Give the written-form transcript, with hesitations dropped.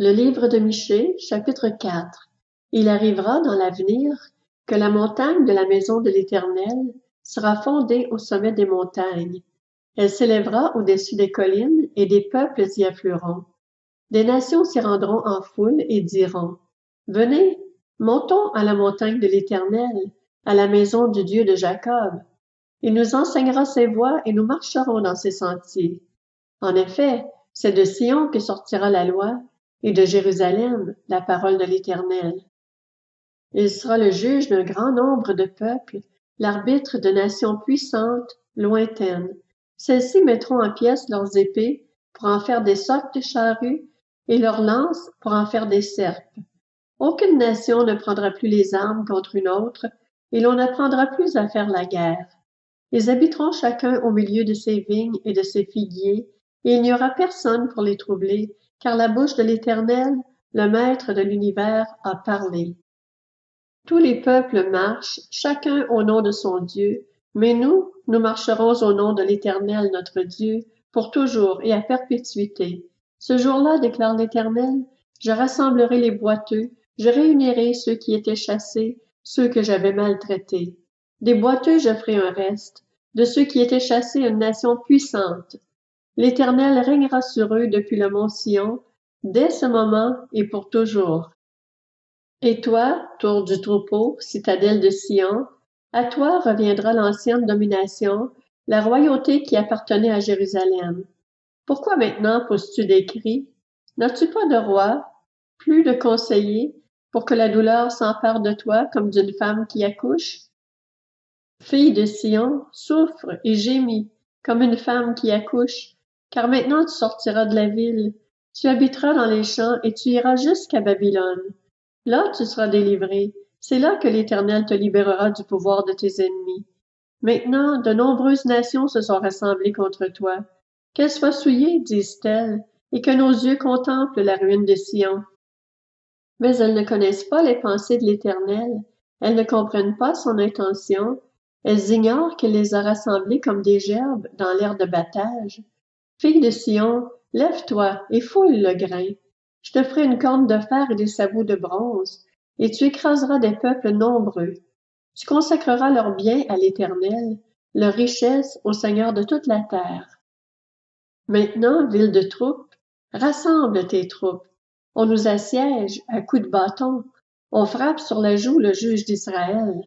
Le livre de Michée, chapitre 4. Il arrivera dans l'avenir que la montagne de la maison de l'Éternel sera fondée au sommet des montagnes. Elle s'élèvera au-dessus des collines et des peuples y afflueront. Des nations s'y rendront en foule et diront: Venez, montons à la montagne de l'Éternel, à la maison du Dieu de Jacob. Il nous enseignera ses voies et nous marcherons dans ses sentiers. En effet, c'est de Sion que sortira la loi, et de Jérusalem la parole de l'Éternel. Il sera le juge d'un grand nombre de peuples, l'arbitre de nations puissantes, lointaines. Celles-ci mettront en pièces leurs épées pour en faire des socs de charrues et leurs lances pour en faire des serpes. Aucune nation ne prendra plus les armes contre une autre, et l'on n'apprendra plus à faire la guerre. Ils habiteront chacun au milieu de ses vignes et de ses figuiers, et il n'y aura personne pour les troubler, car la bouche de l'Éternel, le Maître de l'univers, a parlé. Tous les peuples marchent, chacun au nom de son Dieu, mais nous marcherons au nom de l'Éternel notre Dieu, pour toujours et à perpétuité. Ce jour-là, déclare l'Éternel, je rassemblerai les boiteux, je réunirai ceux qui étaient chassés, ceux que j'avais maltraités. Des boiteux je ferai un reste, de ceux qui étaient chassés une nation puissante. L'Éternel régnera sur eux depuis le mont Sion, dès ce moment et pour toujours. Et toi, tour du troupeau, citadelle de Sion, à toi reviendra l'ancienne domination, la royauté qui appartenait à Jérusalem. Pourquoi maintenant pousses-tu des cris? N'as-tu pas de roi, plus de conseillers, pour que la douleur s'empare de toi comme d'une femme qui accouche? Fille de Sion, souffre et gémis, comme une femme qui accouche, car maintenant tu sortiras de la ville, tu habiteras dans les champs et tu iras jusqu'à Babylone. Là tu seras délivré, c'est là que l'Éternel te libérera du pouvoir de tes ennemis. Maintenant, de nombreuses nations se sont rassemblées contre toi. Qu'elles soient souillées, disent-elles, et que nos yeux contemplent la ruine de Sion. Mais elles ne connaissent pas les pensées de l'Éternel, elles ne comprennent pas son intention, elles ignorent qu'il les a rassemblées comme des gerbes dans l'air de battage. Fille de Sion, lève-toi et fouille le grain. Je te ferai une corne de fer et des sabots de bronze, et tu écraseras des peuples nombreux. Tu consacreras leurs biens à l'Éternel, leurs richesses au Seigneur de toute la terre. Maintenant, ville de troupes, rassemble tes troupes. On nous assiège à coups de bâton. On frappe sur la joue le juge d'Israël.